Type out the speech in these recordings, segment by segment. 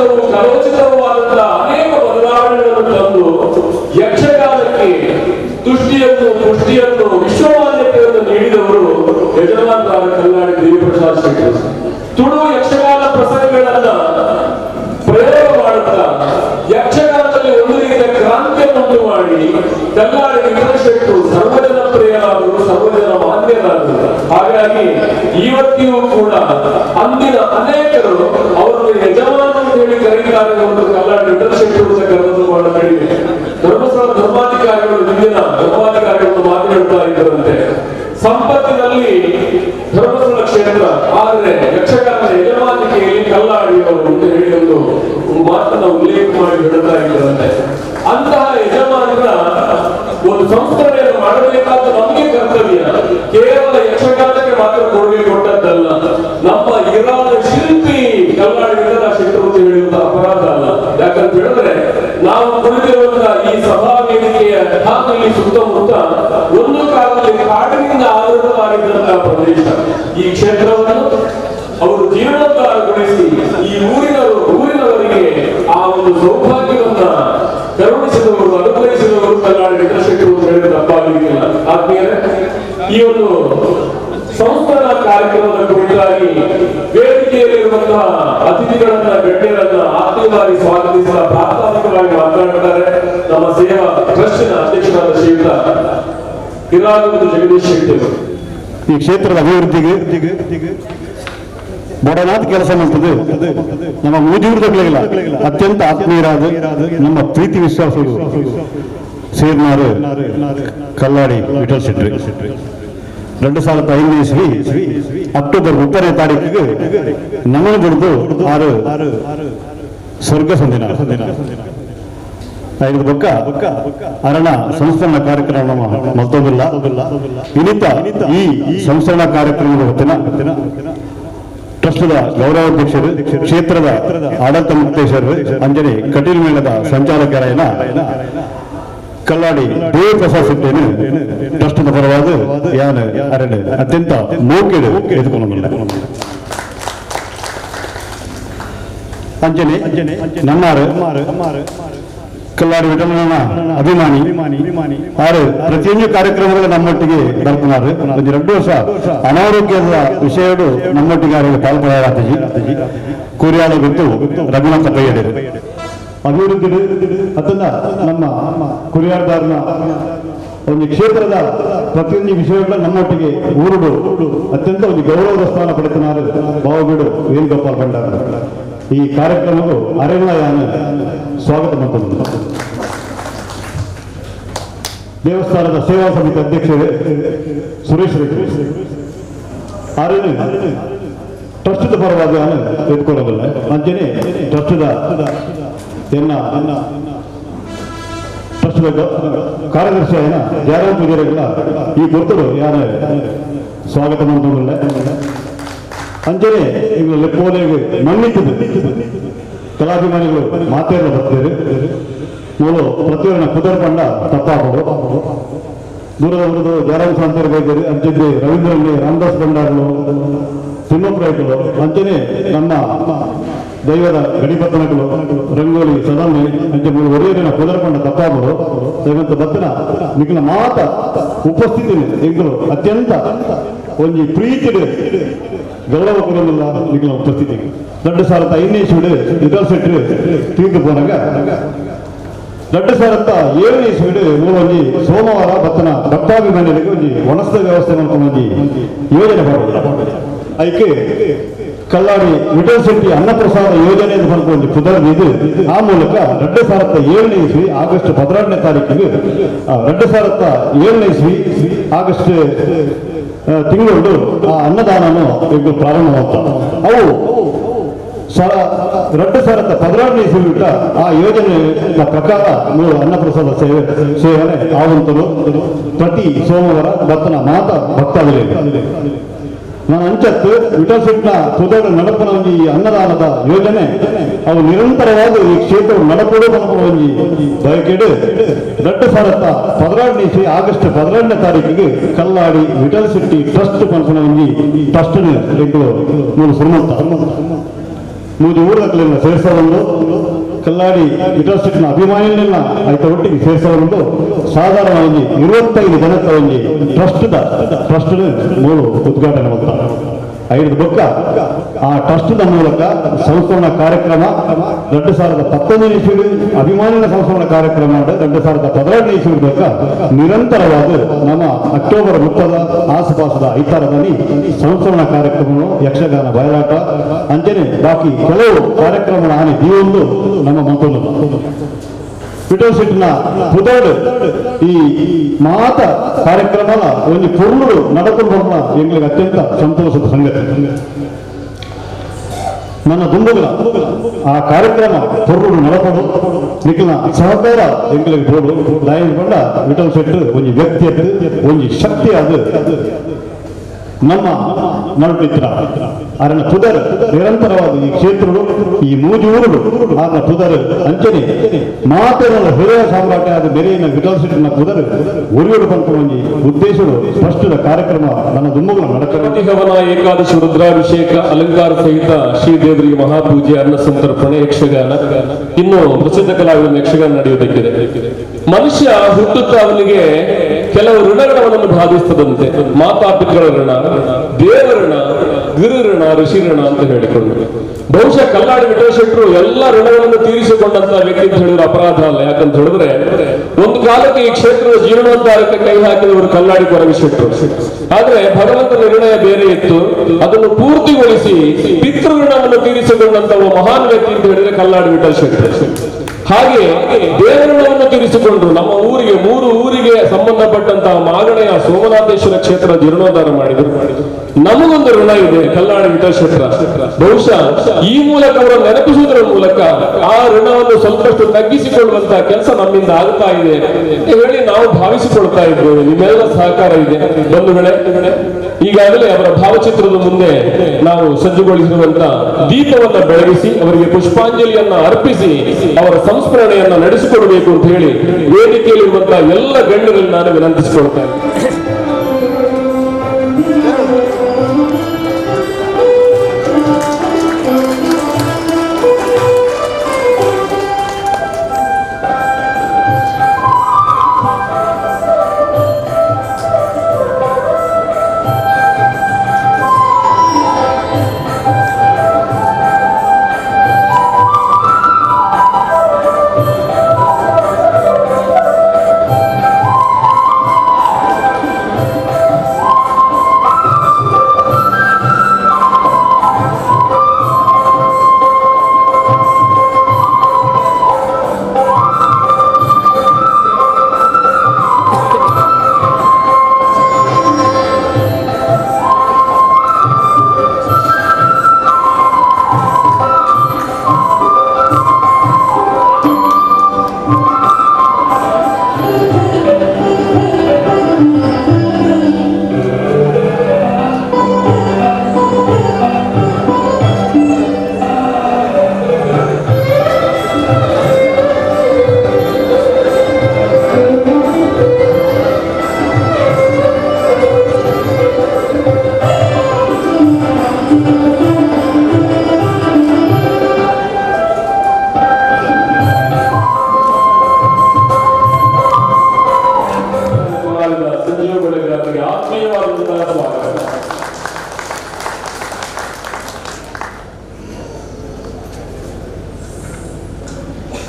ಕಾಲೋಚಿತವೂ ಕಲೋಚಿತವಾದಂತಹ ಅನೇಕ ಬದಲಾವಣೆಗಳನ್ನು ತಂದು ಯಕ್ಷಗಾನಕ್ಕೆ ತುಷ್ಟಿಯನ್ನು ಪುಷ್ಟಿಯನ್ನು ವಿಶ್ವಮಾನ್ಯತೆಯನ್ನು ನೀಡಿದವರು ಯಜಮಾನರಾದ ಕಲ್ಲಾಡಿ ದೇವಿಪ್ರಸಾದ್ ಶೆಟ್ಟರು. ತುಳು ಯಕ್ಷಗಾನ ಪ್ರಸಂಗಗಳನ್ನ ಪ್ರಯೋಗ ಮಾಡುತ್ತಾ ಯಕ್ಷಗಾನದಲ್ಲಿ ಒಂದು ರೀತಿಯ ಕ್ರಾಂತಿಯನ್ನುಂಟು ಮಾಡಿ ಕಲ್ಲಾಡಿ ವೆಂಕಟೇಶ ಶೆಟ್ಟರು ಸರ್ವಜನ ಪ್ರಿಯರಾದರು, ಸರ್ವಜನ ಮಾನ್ಯರಾದರು. ಹಾಗಾಗಿ ಇವತ್ತಿಗೂ ಕೂಡ ಅಂದಿನ ಅನೇಕರು ಅವರನ್ನು ಯಜಮಾನ ಅಂತ ಹೇಳಿ ಕರೀತಾರೆ. ಒಂದು ಕಲ್ಲಾಡಿ ವೆಂಕಟೇಶ ಶೆಟ್ಟರು ಕರೆದು ಬಹಳ ಕಡಿಮೆ. ಧರ್ಮಸ್ಥಳ ಧರ್ಮಾಧಿಕಾರಿಗಳು ಹಿಂದಿನ ಧರ್ಮಾಧಿಕಾರಿಗಳು ಮಾತನಾಡ್ತಾ ಇದ್ದರಂತೆ, ಸಂಪತ್ತಿನಲ್ಲಿ ಧರ್ಮಸ್ಥಳ ಕ್ಷೇತ್ರ, ಆದರೆ ಯಕ್ಷಗಾನದ ಯಜಮಾನಿಕೆಯಲ್ಲಿ ಕಲ್ಲಾಡಿಯವರು ಅಂತ ಹೇಳಿ ಒಂದು ಮಾತನ್ನ ಉಲ್ಲೇಖ ಮಾಡಿ ಹೇಳ್ತಾ ಇದ್ದರಂತೆ. ಅಂತಹ ಯಜಮಾನರ ಒಂದು ಸಂಸ್ಕರಣೆಯನ್ನು ಮಾಡಬೇಕಾದ ನಮಗೆ ಕರ್ತವ್ಯ. ಕೇವಲ ಯಕ್ಷಗಾನಕ್ಕೆ ಮಾತ್ರ ಕೊಡುಗೆ ಕೊಟ್ಟದ್ದಲ್ಲ, ನಮ್ಮ ಇರಾದ ಶಿಲ್ಪಿ ಕಲ್ಲಾಡಿ ವೆಂಕಟೇಶ ಶೆಟ್ಟರು ಅಂತ ಹೇಳುವಂತ ಅಪರಾಧ ಅಲ್ಲ. ಯಾಕಂತ ಹೇಳಿದ್ರೆ ನಾವು ಕುಳಿತಿರುವಂತಹ ಈ ಸಭಾ ವೇದಿಕೆಯ ಹಾಕಲ್ಲಿ ಸುತ್ತಮುತ್ತ ಒಂದು ಕಾಲದಲ್ಲಿ ಕಾಡಿನಿಂದ ಆವೃತವಾಗಿದ್ದಂತಹ ಪ್ರದೇಶ. ಈ ಕ್ಷೇತ್ರವನ್ನು ಅವರು ಜೀರ್ಣೋದ್ಧಾರಗೊಳಿಸಿ ಈ ಊರಿನವರಿಗೆ ಆ ಒಂದು ಸೌಭಾಗ್ಯವನ್ನ ಕರುಣಿಸಿದವರು, ಅನುಗ್ರಹಿಸಿದವರು ಕಲ್ಲಾಡಿ ವೆಂಕಟೇಶ ಶೆಟ್ಟರು ಅಂತ ಹೇಳಿದ್ರೆ ತಪ್ಪಾಗಲಿಕ್ಕಿಲ್ಲ. ಆದ್ಮೇಲೆ ಈ ಒಂದು ಸಂಸ್ಕರಣಾ ಕಾರ್ಯಕ್ರಮದ ಕುರಿತಾಗಿ ವೇದಿಕೆಯಲ್ಲಿರುವಂತಹ ಅತಿಥಿಗಳನ್ನ, ಗಣ್ಯರನ್ನ ಆತ್ಮೀಯವಾಗಿ ಸ್ವಾಗತಿಸಿದ ಪ್ರಾಸ್ತಾವಿಕವಾಗಿ ಮಾತನಾಡುತ್ತಾರೆ ನಮ್ಮ ಸೇವಾ ಟ್ರಸ್ಟಿನ ಅಧ್ಯಕ್ಷರಾದ ಶ್ರೀಯುತ ಹಿರಾಗುಂದು ಜಗದೀಶ್ ಶೆಟ್ಟಿ ಅವರು. ಈ ಕ್ಷೇತ್ರದ ಅಭಿವೃದ್ಧಿಗೆ ಬಡನಾದ ಕೆಲಸ ಮಾಡ್ತದೆ. ನಮ್ಮ ಮೂಜೂರದಗಳಿಲ್ಲ ಅತ್ಯಂತ ಆತ್ಮೀಯರಾದ ನಮ್ಮ ಪ್ರೀತಿ ವಿಶ್ವಾಸಗಳು ಸೇರ್ನಾರು ಕಲ್ಲಾಡಿ ವಿಠಲ್ ಶೆಟ್ಟಿ 2005 ಇಸ್ವಿ ಅಕ್ಟೋಬರ್ 30ನೇ ತಾರೀಕಿಗೆ ನಮನ ದುಡ್ದು ಆರು ಸ್ವರ್ಗ ಸಂದಿನ ಐದು ಬೊಕ್ಕ ಅರಣ ಸಂಸ್ಕರಣಾ ಕಾರ್ಯಕ್ರಮ ಮತ್ತೊಂದಿಲ್ಲ. ಇನ್ನಿತ ಈ ಸಂಸ್ಕರಣಾ ಕಾರ್ಯಕ್ರಮದ ಹೊತ್ತಿನ ಟ್ರಸ್ಟ್ದ ಗೌರವಾಧ್ಯಕ್ಷರು, ಕ್ಷೇತ್ರದ ಆಡಳಿತ ಮುಕ್ತೇಶ್ವರರು, ಅಂಜನೆ ಕಟೀಲ್ ಮೇಳದ ಸಂಚಾಲಕರಾಯನ ಕಲ್ಲಾಡಿ ದೇವಿಪ್ರಸಾದ್ ಶೆಟ್ಟಿಯನ್ನು ಟ್ರಸ್ಟ್ನ ಪರವಾದ ಯಾನ ಅರಣ್ಯ ಅತ್ಯಂತ ಮೌಕ್ಯಡು ಎದುಕೊಳ್ಳುವುದಿಲ್ಲ. ಅಂಜನೆ ನಮ್ಮಾರು ಕಲ್ಲಾಡಿ ವಿಠಲನ ಅಭಿಮಾನಿ ಆರು ಪ್ರತಿಯೊಂದು ಕಾರ್ಯಕ್ರಮಗಳು ನಮ್ಮೊಟ್ಟಿಗೆ ಬರ್ತಾರೆ. ಒಂದು 2 ವರ್ಷ ಅನಾರೋಗ್ಯದ ವಿಷಯಗಳು ನಮ್ಮೊಟ್ಟಿಗೆ ಪಾಲ್ಗೊಳ್ಳಾತಜಿ ಕುರಿಯಾಳ ಬಿಟ್ಟು ರಘುನಾಥ ಬೈಯರು ಅಭಿವೃದ್ಧಿ ಅದನ್ನ ನಮ್ಮ ಕುರಿಯಾರ್ದಾರನ ಒಂದು ಕ್ಷೇತ್ರದ ಪ್ರತಿಯೊಂದು ವಿಷಯಗಳ ನಮ್ಮೊಟ್ಟಿಗೆ ಊರುಡು ಅತ್ಯಂತ ಒಂದು ಗೌರವದ ಸ್ಥಾನ ಪಡೆತನಾರು ಬಾವುಬೀಡು ವೇಣುಗೋಪಾಲ್ ಭಂಡಾರ. ಈ ಕಾರ್ಯಕ್ರಮವು ಅರಣ್ಯಯಾನ ಸ್ವಾಗತ ಮಾಡ್ತಾರೆ. ದೇವಸ್ಥಾನದ ಸೇವಾ ಸಮಿತಿ ಅಧ್ಯಕ್ಷರು ಸುರೇಶ್ ರೆಡ್ಡಿ ಅರಣ್ಯ ಟ್ರಸ್ಟ್ದ ಪರವಾಗಿ ಎತ್ಕೊಳ್ಳೋದಿಲ್ಲ. ಅಂಚನೆ ಟ್ರಸ್ಟ್ದ ಟ್ರಸ್ಟ್ದ ಕಾರ್ಯದರ್ಶಿ ಆಯ್ನ ಜಾರವ ಪೂಜಾರಿಗಳ ಈ ಗುರುತರು ಯಾರು ಸ್ವಾಗತ ಮಾಡ್ತಿಲ್ಲ. ಅಂಚನೆ ಈಗ ಲೆಕ್ಕೋಲೆಗೆ ಮಣ್ಣಿಟ್ಟಿದ್ದು ಕಲಾಭಿಮಾನಿಗಳು ಮಾತೇನ ಬರ್ತಾರೆ. ಮೂಲು ಪ್ರತಿಯೊಂದು ಕುದುರ್ಕೊಂಡ ತಪ್ಪಾಗೋದು ದೂರದ ಜಾರವ ಸಾಂತರ ಬೈದರು ಅಂಚಿದ್ರೆ ರವೀಂದ್ರಲ್ಲಿ ರಾಮದಾಸ್ ಭಂಡಾರರು ಸಿಂಹಪ್ರಾಯಗಳು ಅಂಚನೆ ನಮ್ಮ ದೈವದ ಗಡಿಪತ್ತನಗಳು ರಂಗೋಲಿ ಸದನ್ನೆ ಅಂಚೆ ಮೂರು ಒರೆಯರಿನ ಕುದುರ್ಕೊಂಡ ತಪ್ಪಾಗೋದು ದೈವಂತ ಬತ್ತನ ನಿಖಿಲ ಮಾತ ಉಪಸ್ಥಿತಿ ಎಂಗಳು ಅತ್ಯಂತ ಒಂದು ಪ್ರೀತಿ ಗೌರವ ಕೊಡಲಿಲ್ಲ ನಿಖಿಲ ಉಪಸ್ಥಿತಿ 2005 ಇಸ್ವಿಡು ವಿಠಲ್ ಶೆಟ್ಟಿ ತೀರ್ದು ಪೋನಾಗ 2007 ಇಸ್ವಿಡು ಮೂಲೊಂಜಿ ಸೋಮವಾರ ಬತ್ತನ ಭಕ್ತಾಭಿಮಾನಿಗಳಿಗೆ ಒಂದು ಒಣಸ್ತ ವ್ಯವಸ್ಥೆ ಮಾಡ್ಕೊಂಡು ಯೋಜನೆ ಮಾಡೋದು ಅದಕ್ಕೆ ಕಲ್ಲಾಡಿ ವಿಠಲ್ ಶೆಟ್ಟಿ ಅನ್ನಪ್ರಸಾದ ಯೋಜನೆ ಅಂತ ಮಾಡ್ಕೊಂಡು ಕುದುರ್ದಿದ್ದು ಆ ಮೂಲಕ 2007 ಇಸ್ವಿ ಆಗಸ್ಟ್ 12ನೇ ತಾರೀಕಿಗೆ 2007 ಇಸ್ವಿ ಆಗಸ್ಟ್ ತಿಂಗಳು ಆ ಅನ್ನದಾನನು ಈಗ ಪ್ರಾರಂಭವಾಗ್ತದೆ. ಅವು 2016 ಇಸ್ವಿ ಬಿಟ್ಟ ಆ ಯೋಜನೆ ಪ್ರಕಾರ ಮೂರು ಅನ್ನಪ್ರಸಾದ ಸೇವನೆ ಆವಂತರು ಪ್ರತಿ ಸೋಮವಾರ ಬತ್ತನ ಮಾತ ಭಕ್ತಾದಿಗಳಿಗೆ ನಾನು ಅಂಚತ್ತು ವಿಠಲ್ ಶೆಟ್ಟಿನ ಪುದರ ನಡಪನ ಒಂದು ಈ ಅನ್ನದಾನದ ಯೋಜನೆ ಅವು ನಿರಂತರವಾದ ಈ ಕ್ಷೇತ್ರವು ನಡಪಡು ಒಂದು ಬಯಕೆಡು 2016 ಇಸ್ವಿ ಆಗಸ್ಟ್ 12ನೇ ತಾರೀಕಿಗೆ ಕಲ್ಲಾಡಿ ವಿಠಲ್ ಶೆಟ್ಟಿ ಟ್ರಸ್ಟ್ ಪಂಪನ ಒಂದು ಟ್ರಸ್ಟ್ ಮೂರು ಶ್ರೀಮಂತ ಮೂಜಿ ಊರಕ್ಲೆಲ್ಲ ಸೇರಿಸಬಂದು ಕಲ್ಲಾಡಿ ಯೂನಿವರ್ಸಿಟಿನ ಅಭಿಮಾನಿಗಳನ್ನ ಆಯ್ತ ಒಟ್ಟಿಗೆ ಸೇರಿಸಬಂದು ಸಾಧಾರಣವಾಗಿ 25 ಜನಕ್ಕೆ ಒಂದು ಟ್ರಸ್ಟ್ ಮೂರು ಉದ್ಘಾಟನೆ ಮಾಡ್ತಾರೆ. 5 ಬೊಕ್ಕ ಆ ಟ್ರಸ್ಟ್ನ ಮೂಲಕ ಸಂಸ್ಕರಣ ಕಾರ್ಯಕ್ರಮ 2019 ಇಸ್ವಿ ಅಭಿಮಾನಿಗಳ ಸಂಸ್ಕರಣ ಕಾರ್ಯಕ್ರಮ 2012 ಇಸ್ವಿ ಬೊಕ್ಕ ನಿರಂತರವಾಗಿ ನಮ್ಮ ಅಕ್ಟೋಬರ್ 30 ಆಸುಪಾಸದ ಐತಾರದಲ್ಲಿ ಸಂಸ್ಕರಣ ಕಾರ್ಯಕ್ರಮ ಯಕ್ಷಗಾನ ಬಯಲಾಟ ಅಂಚನೆ ಬಾಕಿ ಕೆಲವು ಕಾರ್ಯಕ್ರಮಗಳ ಹಾನಿ ದೀವೊಂದು ನಮ್ಮ ಮಂತ್ರದ ಯೂನಿವರ್ಸಿಟಿನ ಪುದೋಡು ಈ ಮಾತ ಕಾರ್ಯಕ್ರಮ ಒಂದು ಪೂರ್ಣರು ನಡಕೊಂಡು ಬರೋಣ ಎಂಗಳಿಗೆ ಅತ್ಯಂತ ಸಂತೋಷದ ಸಂಗತಿ. ನನ್ನ ದುಂಬುಗಳ ಆ ಕಾರ್ಯಕ್ರಮ ಪೂರ್ಣರು ನಡಪಡು ನಿಖಿಲ ಸಹಕಾರ ಎಂಗಳಿಗೆ ಬೋಡು ದಯಗೊಂಡ ಯೂನಿವರ್ಸಿಟಿ ಒಂದು ವ್ಯಕ್ತಿಯದ್ದು ಒಂದು ಶಕ್ತಿ ಅದು ನಮ್ಮ ನಡುತ್ತಿರ ಅರಣ ಪುದರ್ ನಿರಂತರವಾದ ಈ ಕ್ಷೇತ್ರಗಳು ಈ ಮೂಜೂರುಗಳು ಆದ ಪುದರ್ ಅಂಚನೆ ಮಾತೇನ ಹೃದಯ ಸಾಮ್ರಾಟ ಆದ ಬೆರೆಯಿನ ಯೂನಿವರ್ಸಿಟಿನ ಪುದರ್ ಒರಿಯೋಡು ಪಂಕೊಂಡು ಉದ್ದೇಶಗಳು ಸ್ಪಷ್ಟದ ಕಾರ್ಯಕ್ರಮ ನನ್ನ ದುಮ್ಮಗಳ ಗಣಪತಿ ಹವನ ಏಕಾದಶಿ ರುದ್ರಾಭಿಷೇಕ ಅಲಂಕಾರ ಸಹಿತ ಶ್ರೀದೇವರಿಗೆ ಮಹಾಪೂಜೆ ಅನ್ನ ಸಂತರ್ಪಣೆ ಯಕ್ಷಗಾನ ಇನ್ನು ಪ್ರಸಿದ್ಧ ಕಲಾವಿದ ಯಕ್ಷಗಾನ ನಡೆಯುವುದಕ್ಕಿದೆ. ಮನುಷ್ಯ ಹುಟ್ಟುತ್ತಾ ಅವನಿಗೆ ಕೆಲವು ಋಣಗಳನ್ನು ಬಾಧಿಸ್ತದಂತೆ. ಮಾತಾಪಿತೃಗಳ ಋಣ, ದೇವಋಣ, ಗುರುಋಣ, ಋಷಿ ಋಣ ಅಂತ ಹೇಳಿಕೊಂಡು ಬಹುಶಃ ಕಲ್ಲಾಡಿ ವೆಂಕಟೇಶ್ವರರು ಎಲ್ಲ ಋಣಗಳನ್ನು ತೀರಿಸಿಕೊಂಡಂತ ವ್ಯಕ್ತಿ ಅಂತ ಹೇಳಿದ್ರೆ ಅಪರಾಧ ಅಲ್ಲ. ಯಾಕಂತ ಹೇಳಿದ್ರೆ ಒಂದು ಕಾಲಕ್ಕೆ ಈ ಕ್ಷೇತ್ರದ ಜೀರ್ಣೋದ್ಧಾರಕ್ಕೆ ಕೈ ಹಾಕಿದವರು ಕಲ್ಲಾಡಿ ಪರಮೇಶ್ವರರು. ಆದ್ರೆ ಭಗವಂತನ ನಿರ್ಣಯ ಬೇರೆ ಇತ್ತು. ಅದನ್ನು ಪೂರ್ತಿಗೊಳಿಸಿ ಪಿತೃ ಋಣವನ್ನು ತೀರಿಸಿಕೊಂಡಂತ ಮಹಾನ್ ವ್ಯಕ್ತಿ ಅಂತ ಹೇಳಿದ್ರೆ ಕಲ್ಲಾಡಿ ವೆಂಕಟೇಶ್ವರರು. ಹಾಗೆ ದೇವರುಗಳನ್ನು ತೀರಿಸಿಕೊಂಡ್ರು. ನಮ್ಮ ಊರಿಗೆ 3 ಊರಿಗೆ ಸಂಬಂಧಪಟ್ಟಂತಹ ಮಾಗಣೆಯ ಸೋಮನಾಥೇಶ್ವರ ಕ್ಷೇತ್ರ ಜೀರ್ಣೋದ್ಧಾರ ಮಾಡಿದ್ರು. ನಮಗೊಂದು ಋಣ ಇದೆ ಕಲ್ಲಾಡಿ ವೆಂಕಟೇಶ್ವರ. ಬಹುಶಃ ಈ ಮೂಲಕ ಅವರನ್ನು ನೆನಪಿಸುವುದರ ಮೂಲಕ ಆ ಋಣವನ್ನು ಸ್ವಲ್ಪಷ್ಟು ತಗ್ಗಿಸಿಕೊಳ್ಳುವಂತಹ ಕೆಲಸ ನಮ್ಮಿಂದ ಆಗ್ತಾ ಇದೆ ಹೇಳಿ ನಾವು ಭಾವಿಸಿಕೊಳ್ತಾ ಇದ್ದೇವೆ. ನಿಮ್ಮೆಲ್ಲ ಸಹಕಾರ ಇದೆ ಬಂಧುಗಳೇ. ಈಗಾಗಲೇ ಅವರ ಭಾವಚಿತ್ರದ ಮುಂದೆ ನಾವು ಸಜ್ಜುಗೊಳಿಸಿರುವಂತಹ ದೀಪವನ್ನು ಬೆಳಗಿಸಿ ಅವರಿಗೆ ಪುಷ್ಪಾಂಜಲಿಯನ್ನ ಅರ್ಪಿಸಿ ಅವರ ಸಂಸ್ಮರಣೆಯನ್ನ ನಡೆಸಿಕೊಡಬೇಕು ಅಂತ ಹೇಳಿ ವೇದಿಕೆಯಲ್ಲಿರುವಂತಹ ಎಲ್ಲ ಗಣ್ಯರಲ್ಲಿ ನಾನು ವಿನಂತಿಸಿಕೊಳ್ತಾ ಇದ್ದೇನೆ.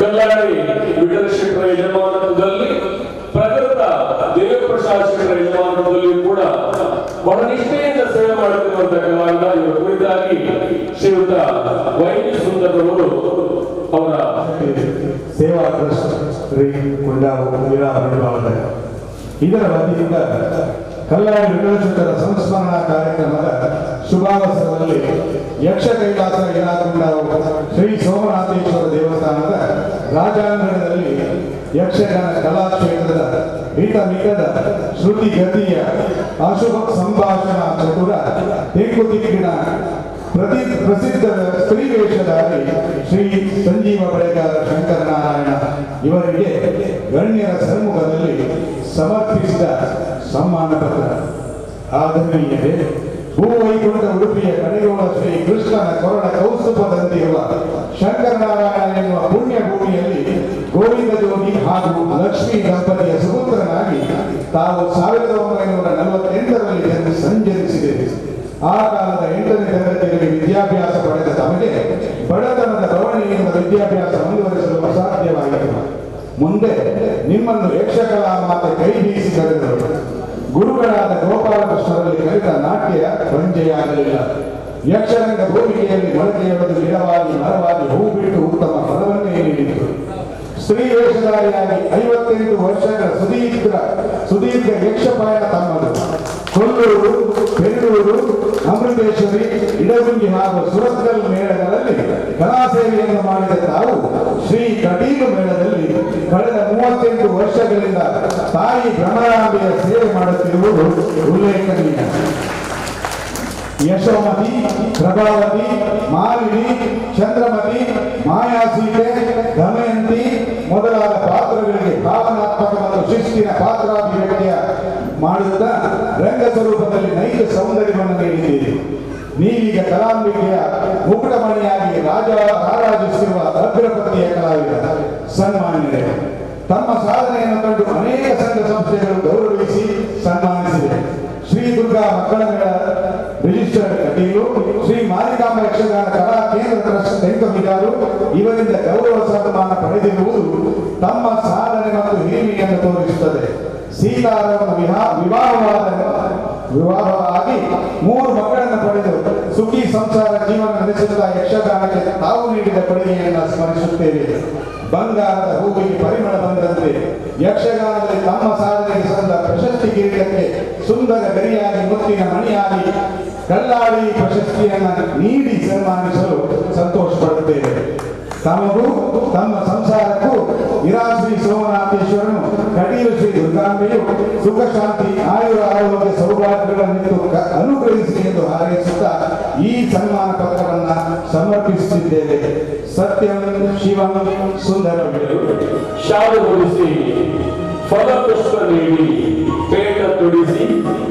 ಕಲ್ಲಾಡಿ ವಿಠಲಶೆಟ್ಟರ ಯಜಮಾನದಲ್ಲಿ ಪ್ರಗತ ದೇವಪ್ರಸಾದರ ಯಜಮಾನದಲ್ಲಿ ಕೂಡ ಬಹಳ ನಿಷ್ಠೆಯಿಂದ ಸೇವೆ ಮಾಡುತ್ತಿರುವಂತಹ ಕಲಾವಿದ. ಇವರ ಕುರಿತಾಗಿ ಶ್ರೀಯುತ ವೈದ್ಯ ಸುಂದರವರು ಅವರ ಸೇವಾ ಟ್ರಸ್ಟ್ ಶ್ರೀ ಇದರ ವತಿಯಿಂದ ಕಲ್ಲಾಡಿ ವಿಠಲಶೆಟ್ಟರ ಸಂಸ್ಮರಣಾ ಕಾರ್ಯಕ್ರಮದ ಶುಭಾವಸರದಲ್ಲಿ ಯಕ್ಷ ಕೈಲಾಸ ಇಲಾಖೆಯ ಶ್ರೀ ಸೋಮನಾಥೇಶ್ವರ ದೇವಸ್ಥಾನದ ರಾಜಾಂಗಣದಲ್ಲಿ ಯಕ್ಷಗಾನ ಕಲಾಕ್ಷೇತ್ರದ ಹಿತಮಿತದ ಶ್ರುತಿ ಗತಿಯ ಅಶುಭ ಸಂಭಾಷಣಾ ಚತುರ ತೆಂಕುತಿಕ್ಕಿನ ಪ್ರಸಿದ್ಧ ಸ್ತ್ರೀವೇಷಧಾರಿ ಶ್ರೀ ಸಂಜೀವ ಬಳೆಗಾರ ಶಂಕರನಾರಾಯಣ ಇವರಿಗೆ ಗಣ್ಯರ ಸಮ್ಮುಖದಲ್ಲಿ ಸಮರ್ಪಿಸಿದ ಸಮ್ಮಾನ ಪತ್ರ. ಆದರಣೀಯರೇ, ಭೂವೈಕುಂಠ ಉಡುಪಿಯ ಕಣಿಗೋಳ ಶ್ರೀ ಕೃಷ್ಣನ ಕೊರಳ ಕೌಸ್ತುಭದಂತಿರುವ ಶಂಕರನಾರಾಯಣ ಎನ್ನುವ ಪುಣ್ಯ ಭೂಮಿಯಲ್ಲಿ ಗೋವಿಂದ ಜೋಗಿ ಹಾಗೂ ಲಕ್ಷ್ಮೀ ದಂಪತಿಯ ಸುಪುತ್ರನಾಗಿ ತಾವು 1948ರಲ್ಲಿ ಸಂಚರಿಸಿದೆ. ಆ ಕಾಲದ 8ನೇ ತರಗತಿಯಲ್ಲಿ ವಿದ್ಯಾಭ್ಯಾಸ ಪಡೆದ ತಮಗೆ ಬಡತನದ ಬವಣೆಯಿಂದ ವಿದ್ಯಾಭ್ಯಾಸ ಮುಂದುವರಿಸಲು ಅಸಾಧ್ಯವಾಯಿತು. ಮುಂದೆ ನಿಮ್ಮನ್ನು ಯಕ್ಷಕಲಾ ಮಾತೆ ಕೈ ಬೀಸಿ ಕರೆದರು. ಗುರುಗಳಾದ ಗೋಪಾಲಕೃಷ್ಣರಲ್ಲಿ ಕಲಿತ ನಾಟ್ಯ ವಂಜೆಯಾಗಲಿಲ್ಲ. ಯಕ್ಷರಂಗ ಭೂಮಿಕೆಯಲ್ಲಿ ಮೊಳಕೆಯೊಡೆದು ಗಿಡವಾಗಿ ಮರವಾಗಿ ಹೂ ಬಿಟ್ಟು ಉತ್ತಮ ಫಲವನ್ನೇ ನೀಡಿತು. ಸ್ತ್ರೀ ವೇಷಧಾರಿಯಾಗಿ 58 ವರ್ಷಗಳ ಸುದೀರ್ಘ ಯಕ್ಷಪಾಯಣ ತಮ್ಮದು. ಕೊಲ್ಲೂರು, ಬೆಂಗಳೂರು, ಅಮೃತೇಶ್ವರಿ, ಇಡಗುಂಜಿ ಹಾಗೂ ಸುರತ್ಕಲ್ ಮೇಳಗಳಲ್ಲಿ ಕಲಾಸೇವೆಯನ್ನು ಮಾಡಿದ ತಾವು ಶ್ರೀ ಕಟೀಲು ಮೇಳದಲ್ಲಿ ಕಳೆದ 38 ವರ್ಷಗಳಿಂದ ತಾಯಿ ಭ್ರಮರಾಂಬೆಯ ಸೇವೆ ಮಾಡುತ್ತಿರುವುದು ಉಲ್ಲೇಖನೀಯ. ಯಶೋಮತಿ, ಪ್ರಭಾವತಿ, ಮಾಲಿನಿ, ಚಂದ್ರಮತಿ, ಮಾಯಾಸೀತೆ, ದಮಯಂತಿ ಮೊದಲಾದ ಪಾತ್ರಗಳಿಗೆ ಭಾವನಾತ್ಮಕ ಮತ್ತು ಶಿಸ್ತಿನ ಪಾತ್ರಾಭಿವ್ಯಕ್ತಿಯ ಮಾಡುತ್ತಾ ರಂಗ ಸ್ವರೂಪದಲ್ಲಿ ನೈಜ ಸೌಂದರ್ಯವನ್ನು ನೀಡಿದ್ದೀರಿ. ನೀವೀಗ ಕಲಾಂಬಿಕೆಯ ಮುಕುಟಮಣಿಯಾಗಿ ರಾರಾಜಿಸಿರುವ ಅಗ್ರಪತಿಯ ಕಲಾವಿದ ಸನ್ಮಾನ್ಯರೇ, ತಮ್ಮ ಸಾಧನೆಯನ್ನು ಕಂಡು ಅನೇಕ ಸಂಘ ಸಂಸ್ಥೆಗಳು ಗೌರವಿಸಿ ಸನ್ಮಾನಿಸಿದೆ. ಶ್ರೀ ದುರ್ಗಾ ಮಕ್ಕಳ ಮೇಳ ರಿಜಿಸ್ಟರ್ಡ್ ಕಟೀಲು, ಶ್ರೀ ಮಾರಿಕಾಂಬ ಯಕ್ಷಗಾನ ಕಲಾ ಕೇಂದ್ರ ಟ್ರಸ್ಟ್ ತೆಂಕಮಿದಾರು ಇವರಿಂದ ಗೌರವ ಸನ್ಮಾನ ಪಡೆದಿರುವುದು ತಮ್ಮ ಸಾಧನೆ ಮತ್ತು ಹಿರಿಮೆಯನ್ನು ತೋರಿಸುತ್ತದೆ. ಸೀತಾರಾಮನ ವಿವಾಹವಾಗಿ 3 ಮಕ್ಕಳನ್ನು ಪಡೆದು ಸುಖಿ ಸಂಸಾರ ಜೀವನ ನಡೆಸುತ್ತಾ ಯಕ್ಷಗಾನಕ್ಕೆ ತಾವು ನೀಡಿದ ಕೊಡುಗೆಯನ್ನು ಸ್ಮರಿಸುತ್ತೇವೆ. ಬಂಗಾರದ ಹೂವಿಗೆ ಪರಿಮಳ ಬಂದಂತೆ ಯಕ್ಷಗಾನದಲ್ಲಿ ತಮ್ಮ ಸಾಧನೆಗೆ ಸಂದ ಪ್ರಶಸ್ತಿ ಕಿರೀಟಕ್ಕೆ ಸುಂದರ ಗರಿಯಾಗಿ ಮುತ್ತಿನ ಮಣಿಯಾಗಿ ಕಲ್ಲಾಡಿ ಪ್ರಶಸ್ತಿಯನ್ನು ನೀಡಿ ಸನ್ಮಾನಿಸಲು ಸಂತೋಷ ಪಡುತ್ತೇವೆ. ತಮಗೂ ತಮ್ಮ ಸಂಸಾರಕ್ಕೂ ಇರಾಶ್ರೀ ಸೋಮನಾಥೇಶ್ವರನು, ಕಟೀಲು ಶ್ರೀ ದುರ್ಗಾಂಬೆಯು ಸುಖ ಶಾಂತಿ ಆಯುರ ಆರೋಗ್ಯ ಸೌಭಾಗ್ಯಗಳನ್ನು ಅನುಗ್ರಹಿಸಿ ಎಂದು ಹಾರೈಸುತ್ತಾ ಈ ಸನ್ಮಾನ ಪತ್ರವನ್ನು ಸಮರ್ಪಿಸುತ್ತಿದ್ದೇವೆ. ಸತ್ಯಂ ಶಿವಂ ಸುಂದರಂ. ಶಾಲು ಹೊರಿಸಿ ಫಲಪುಷ್ಪ ನೀಡಿ ಪೇಟ ತೊಡಿಸಿ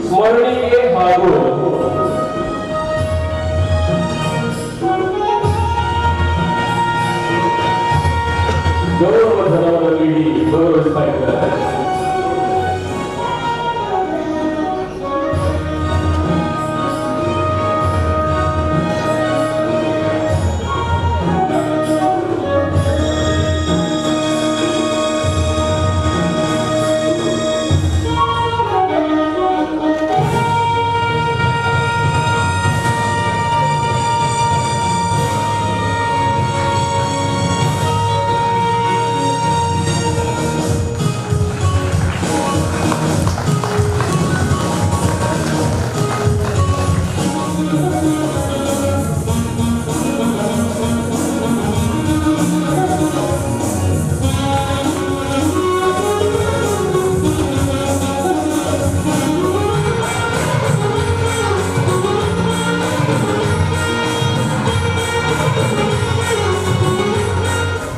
ಸ್ಮರಣಿಕೆ ಹಾಗೂ ಗೌರವಧನವನ್ನು ನೀಡಿ ಗೌರವಿಸ್ತಾ ಇದ್ದಾರೆ.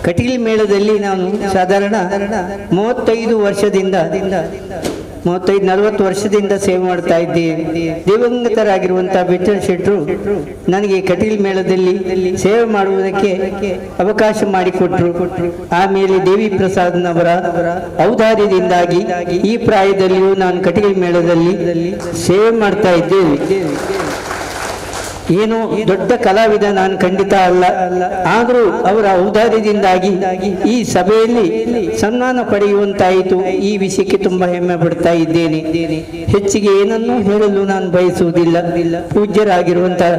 ಕಟೀಲು ಮೇಳದಲ್ಲಿ ನಾನು ಸಾಧಾರಣ 35 ವರ್ಷದಿಂದ 35-40 ವರ್ಷದಿಂದ ಸೇವೆ ಮಾಡ್ತಾ ಇದ್ದೇನೆ. ದಿವಂಗತರಾಗಿರುವಂತಹ ಬೆಟ್ಟಲ್ ಶೆಟ್ಟರು ನನಗೆ ಕಟೀಲು ಮೇಳದಲ್ಲಿ ಸೇವೆ ಮಾಡುವುದಕ್ಕೆ ಅವಕಾಶ ಮಾಡಿಕೊಟ್ರು. ಆಮೇಲೆ ದೇವಿ ಪ್ರಸಾದ್ನವರ ಔದಾರ್ಯದಿಂದಾಗಿ ಈ ಪ್ರಾಯದಲ್ಲಿಯೂ ನಾನು ಕಟೀಲು ಮೇಳದಲ್ಲಿ ಸೇವೆ ಮಾಡ್ತಾ ಇದ್ದೇನೆ. ಏನು ದೊಡ್ಡ ಕಲಾವಿದ ನಾನು ಖಂಡಿತ ಅಲ್ಲ, ಆದರೂ ಅವರ ಔದಾರ್ಯದಿಂದಾಗಿ ಈ ಸಭೆಯಲ್ಲಿ ಸನ್ಮಾನ ಪಡೆಯುವಂತಾಯಿತು. ಈ ವಿಷಯಕ್ಕೆ ತುಂಬಾ ಹೆಮ್ಮೆ ಪಡ್ತಾ ಇದ್ದೇನೆ. ಹೆಚ್ಚಿಗೆ ಏನನ್ನೂ ಹೇಳಲು ನಾನು ಬಯಸುವುದಿಲ್ಲ. ಪೂಜ್ಯರಾಗಿರುವಂತಹ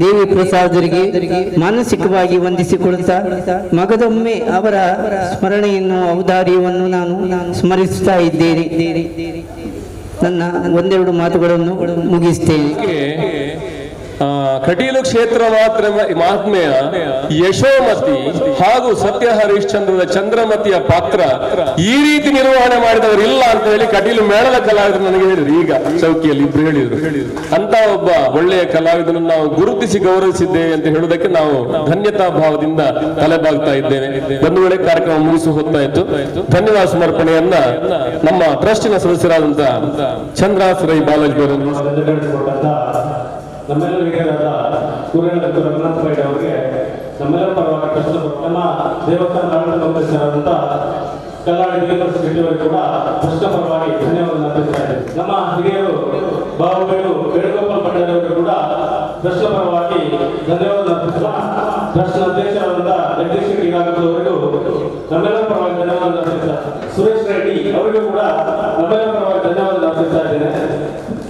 ದೇವಿ ಪ್ರಸಾದರಿಗೆ ಮಾನಸಿಕವಾಗಿ ವಂದಿಸಿಕೊಳ್ಳುತ್ತಾ ಮಗದೊಮ್ಮೆ ಅವರ ಸ್ಮರಣೆಯನ್ನು ಔದಾರ್ಯವನ್ನು ನಾನು ಸ್ಮರಿಸುತ್ತಾ ಇದ್ದೇನೆ. ನನ್ನ ಒಂದೆರಡು ಮಾತುಗಳನ್ನು ಮುಗಿಸ್ತೇನೆ. ಕಟೀಲು ಕ್ಷೇತ್ರ ಮಾತ್ರ ಮಹಾತ್ಮೆಯ ಯಶೋಮತಿ ಹಾಗೂ ಸತ್ಯ ಹರಿಶ್ಚಂದ್ರದ ಚಂದ್ರಮತಿಯ ಪಾತ್ರ ಈ ರೀತಿ ನಿರ್ವಹಣೆ ಮಾಡಿದವರಿಲ್ಲ ಅಂತ ಹೇಳಿ ಕಟೀಲು ಮೇಳದ ಕಲಾವಿದರು ನನಗೆ ಹೇಳಿದ್ರು. ಈಗ ಚೌಕಿಯಲ್ಲಿ ಇಬ್ರು ಹೇಳಿದ್ರು. ಅಂತ ಒಬ್ಬ ಒಳ್ಳೆಯ ಕಲಾವಿದನನ್ನು ನಾವು ಗುರುತಿಸಿ ಗೌರವಿಸಿದ್ದೇವೆ ಅಂತ ಹೇಳುವುದಕ್ಕೆ ನಾವು ಧನ್ಯತಾ ಭಾವದಿಂದ ತಲೆಬಾಗ್ತಾ ಇದ್ದೇವೆ. ಒಂದು ವೇಳೆ ಕಾರ್ಯಕ್ರಮ ಮುಗಿಸಿ ಹೊತ್ತಾಯಿತು. ಧನ್ಯವಾದ ಸಮರ್ಪಣೆಯನ್ನ ನಮ್ಮ ಟ್ರಸ್ಟಿನ ಸದಸ್ಯರಾದಂತಹ ಚಂದ್ರಾಸ್ ರೈ ಬಾಲಾಜಿ ನಮ್ಮೆಲ್ಲರ ಹಿರಿಯರಾದ ಕುರೇಣ ರಂಗನಾಥ ಪೈಡ್ ಅವರಿಗೆ ನಮ್ಮೆಲ್ಲರ ಪರವಾಗಿ ಟ್ರಸ್ಟ್ ನಮ್ಮ ದೇವಸ್ಥಾನ ಆಡಳಿತ ಮಂತ್ರಿಸರಾದಂಥ ಕಲ್ಲಾಡಿ ಯೂನಿವರ್ಸಿಟಿ ಶೆಟ್ಟಿಯವರಿಗೆ ಕೂಡ ಟ್ರಸ್ಟ್ ಪರವಾಗಿ ಧನ್ಯವಾದ ಅರ್ಪಿಸ್ತಾ ಇದ್ದೇವೆ. ನಮ್ಮ ಹಿರಿಯರು ಬಾಬುಬೇರು ವೇಣುಗೋಪಾಲ್ ಪಟೇಲ್ ಅವರಿಗೆ ಕೂಡ ಟ್ರಸ್ಟ್ ಪರವಾಗಿ ಧನ್ಯವಾದ ಅರ್ಪಿಸುವ ಟ್ರಸ್ಟ್ ಅಧ್ಯಕ್ಷರಾದಂಥ ಜಗದೀಶ್ ಶೆಟ್ಟಿ ಅವರಿಗೂ ನಮ್ಮೆಲ್ಲರ ಪರವಾಗಿ ಧನ್ಯವಾದ ಅರ್ಪಿಸ್ತಾ ಸುರೇಶ್ ರೆಡ್ಡಿ ಅವರಿಗೂ ಕೂಡ ನಮ್ಮೆಲ್ಲರ ಪರವಾಗಿ ಧನ್ಯವಾದ ಅರ್ಪಿಸ್ತಾ ಇದ್ದೇನೆ.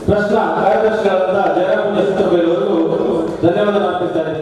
ಟ್ರಸ್ಟ್ನ ಕಾರ್ಯದರ್ಶಿಗಳಾದ ಜಯರಾಮ್ ಅವರಿಗೂ ಧನ್ಯವಾದ ಅರ್ಪಿಸ್ತಾ ಇದ್ದೇನೆ.